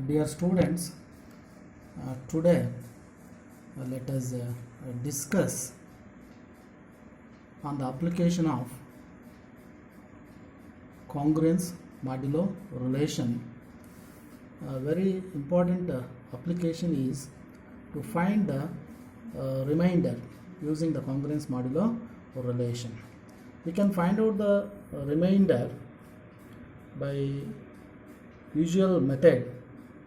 Dear students, today let us discuss on the application of congruence modulo relation. A very important application is to find the remainder using the congruence modulo relation. We can find out the remainder by usual method,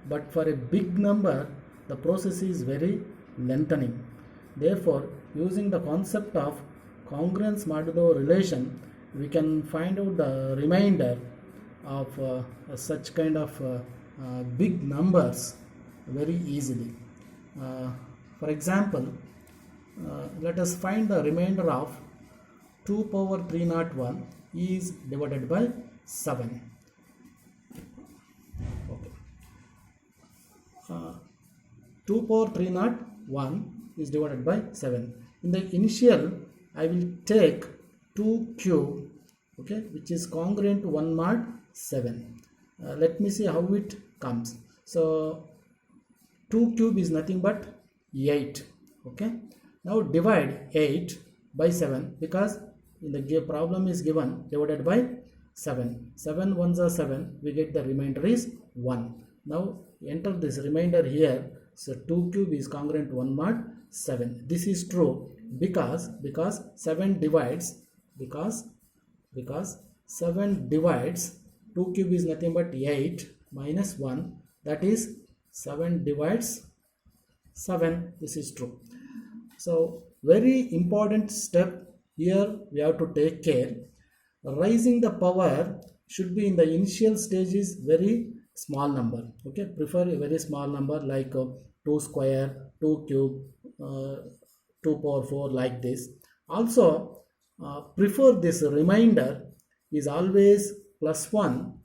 but for a big number the process is very lengthening. Therefore, using the concept of congruence modulo relation, we can find out the remainder of such kind of big numbers very easily. For example, let us find the remainder of 2 power 301 is divided by 7. 2 power 301 is divided by 7. In the initial, I will take 2 cube, okay, which is congruent to 1 mod 7. Let me see how it comes. So 2 cube is nothing but 8. Okay. Now divide 8 by 7, because in the problem is given divided by 7. 7 ones are 7. We get the remainder is 1. Now enter this remainder here. So 2 cube is congruent to 1 mod 7. This is true because 7 divides, because 7 divides 2 cube is nothing but 8 minus 1, that is 7 divides 7. This is true. So very important step here we have to take care. Raising the power should be in the initial stage is very small number. Okay, prefer a very small number like 2 square, 2 cube, 2 power 4, like this. Also prefer this remainder is always plus 1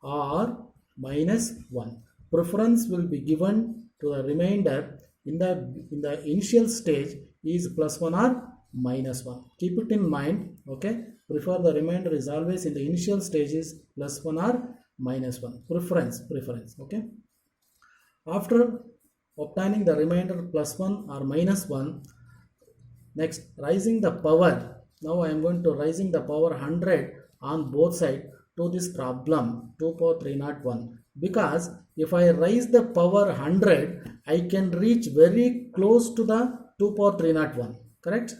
or minus 1. Preference will be given to the remainder in the initial stage is plus 1 or minus 1. Keep it in mind. Okay, prefer the remainder is always in the initial stage is plus 1 or minus 1. Preference. Okay, after obtaining the remainder plus 1 or minus 1, next rising the power. Now I am going to rising the power 100 on both sides to this problem 2 power 301, because if I raise the power 100, I can reach very close to the 2 power 301. Correct?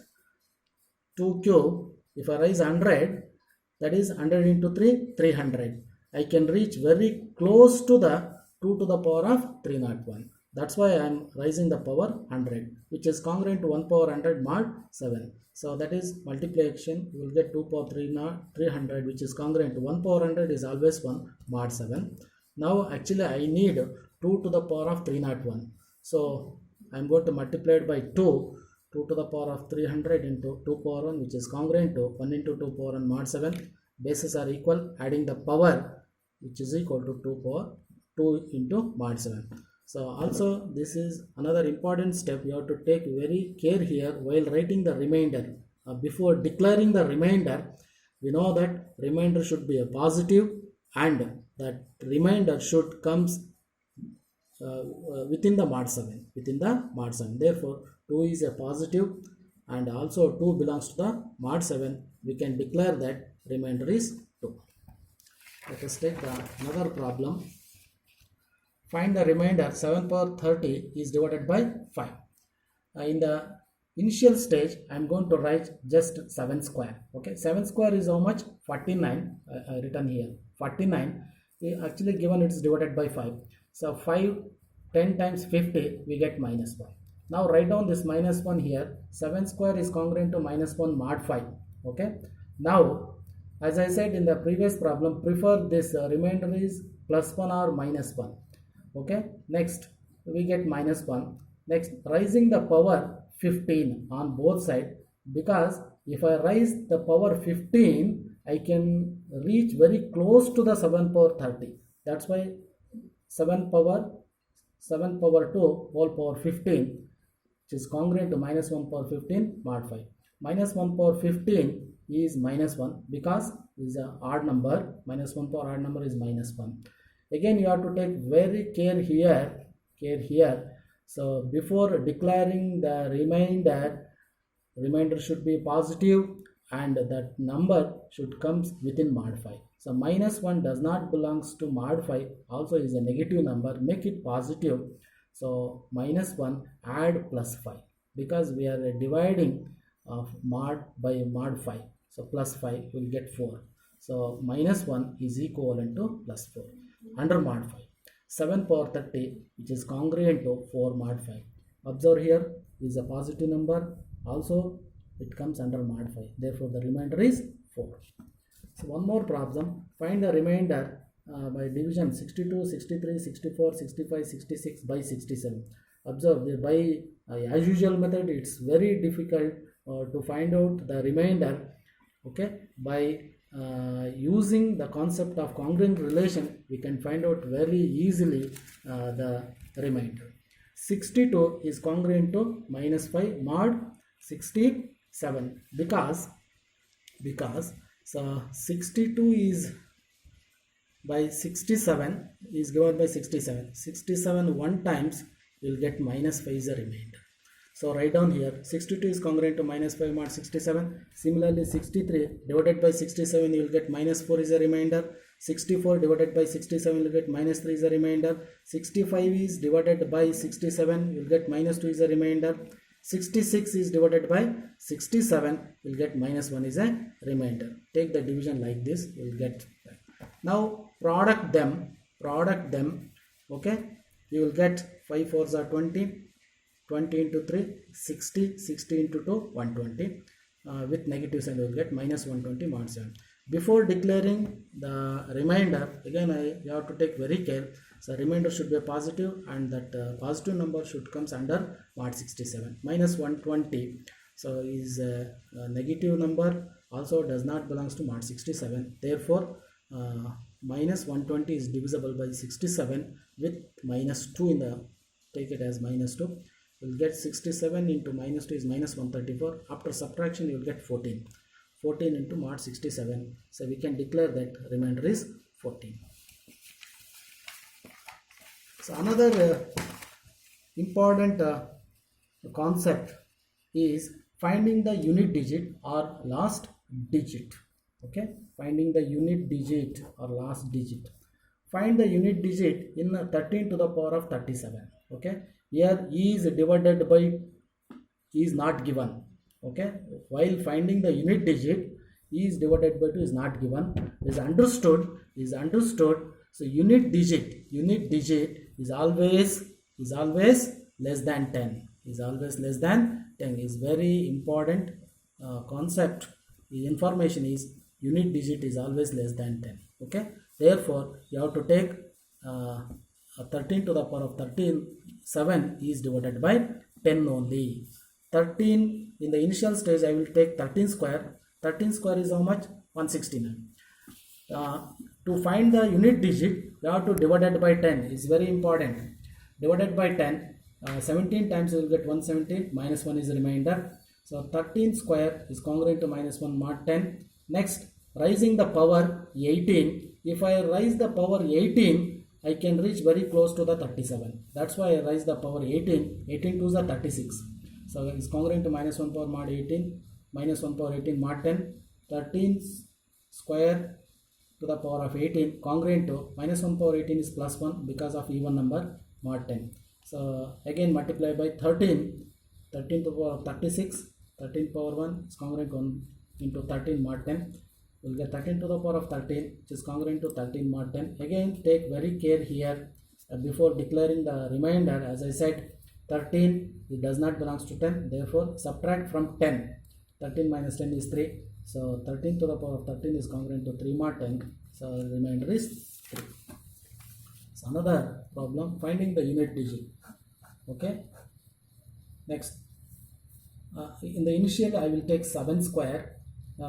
2 cube, if I raise 100, that is 100 into 3, 300. I can reach very close to the 2 to the power of 301. That's why I am raising the power 100, which is congruent to 1 power 100 mod 7. So that is multiplication. You will get 2 power 300, which is congruent to 1 power 100 is always 1 mod 7. Now actually I need 2 to the power of 301. So I am going to multiply it by 2. 2 to the power of 300 into 2 power 1, which is congruent to 1 into 2 power 1 mod 7. Bases are equal, adding the power, which is equal to 2 power 2 into mod 7. So also this is another important step. You have to take very care here while writing the remainder. Before declaring the remainder, we know that remainder should be a positive and that remainder should comes within the mod 7. Therefore 2 is a positive and also 2 belongs to the mod 7. We can declare that remainder is 2. Let us take another problem. Find the remainder 7 power 30 is divided by 5. In the initial stage, I am going to write just 7 square. Okay, 7 square is how much? 49. Written here 49. Actually given it's divided by 5. So 5, 10 times 50, we get minus 1. Now write down this minus 1 here. 7 square is congruent to minus 1 mod 5. Okay. Now, as I said in the previous problem, prefer this remainder is plus 1 or minus 1. Okay. Next, we get minus 1. Next, rising the power 15 on both sides, because if I raise the power 15, I can reach very close to the 7 power 30. That's why 7 power 2 whole power 15, which is congruent to minus 1 power 15 mod 5. Minus 1 power 15 is minus 1 because is an odd number. Minus 1 power odd number is minus 1. Again, you have to take very care here. So before declaring the remainder should be positive and that number should come within mod 5. So minus 1 does not belongs to mod 5, also is a negative number, make it positive. So minus 1 add plus 5 because we are dividing of mod by mod 5. So plus 5 will get 4. So minus 1 is equivalent to plus 4 under mod 5. 7 power 30 which is congruent to 4 mod 5. Observe here is a positive number, also it comes under mod 5. Therefore the remainder is 4. So one more problem, find the remainder by division 62, 63, 64, 65, 66 by 67. Observe the by as usual method it's very difficult to find out the remainder. Okay, by using the concept of congruent relation we can find out very easily the remainder. 62 is congruent to minus 5 mod 67 because so 62 is by 67 is given by 67 one times you will get minus 5 is a remainder. So write down here 62 is congruent to minus 5 mod 67. Similarly 63 divided by 67 you will get minus 4 is a remainder. 64 divided by 67 you will get minus 3 is a remainder. 65 is divided by 67 you will get minus 2 is a remainder. 66 is divided by 67 you will get minus 1 is a remainder. Take the division like this, you will get that. Now product them, okay, you will get 5 4s are 20, 20 into 3 60, 60 into 2 120, with negative sign you will get minus 120 mod 7. Before declaring the remainder, again you have to take very care. So remainder should be a positive and that positive number should comes under mod 67. Minus 120 so is a negative number, also does not belongs to mod 67. Therefore minus 120 is divisible by 67 with minus 2 in the, take it as minus 2. You will get 67 into minus 2 is minus 134. After subtraction you will get 14. 14 into mod 67. So we can declare that remainder is 14. So another important concept is finding the unit digit or last digit. Okay, finding the unit digit or last digit. Find the unit digit in 13 to the power of 37. Okay, here e is divided by e is not given. Okay, while finding the unit digit e is divided by 2 is not given, is understood. So unit digit is always less than 10, is very important concept. The information is unit digit is always less than 10. Okay, therefore you have to take 13 to the power of 7 is divided by 10 only. 13 in the initial stage I will take 13 square. 13 square is how much? 169. To find the unit digit you have to divide it by 10, is very important. Divided by 10, 17 times you will get 170, minus 1 is the remainder. So 13 square is congruent to minus 1 mod 10. Next, rising the power 18. If I rise the power 18, I can reach very close to the 37. That's why I rise the power 18. 18 to the 36. So it is congruent to minus 1 power mod 18, minus 1 power 18 mod 10. 13 square to the power of 18 congruent to minus 1 power 18 is plus 1 because of even number mod 10. So again multiply by 13 to the power of 36. 13 power 1 is congruent to 1 into 13 mod 10. We will get 13 to the power of 13 which is congruent to 13 mod 10. Again take very care here before declaring the remainder. As I said, 13 it does not belongs to 10, therefore subtract from 10. 13 minus 10 is 3. So 13 to the power of 13 is congruent to 3 mod 10. So remainder is 3. So another problem, finding the unit digit. Okay. Next, in the initial I will take 7 square.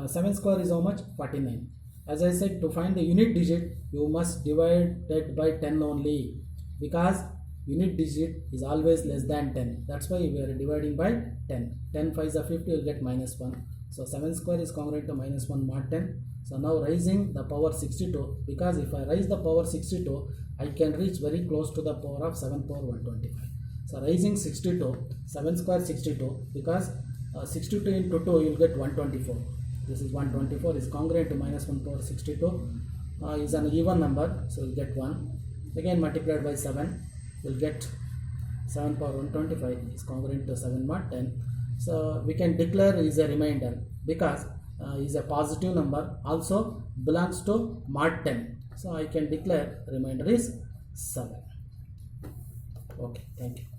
7 square is how much? 49. As I said, to find the unit digit you must divide that by 10 only, because unit digit is always less than 10. That's why we are dividing by 10. 10 5s are 50, you will get minus 1. So 7 square is congruent to minus 1 mod 10. So now raising the power 62, because if I raise the power 62, I can reach very close to the power of 7 power 125. So raising 62, 7 square 62, because 62 into 2 you will get 124. This is 124 is congruent to minus 1 power 62, is an even number, so you will get 1. Again multiplied by 7, you will get 7 power 125 is congruent to 7 mod 10. So we can declare is a remainder, because is a positive number, also belongs to mod 10. So I can declare remainder is 7. Okay, thank you.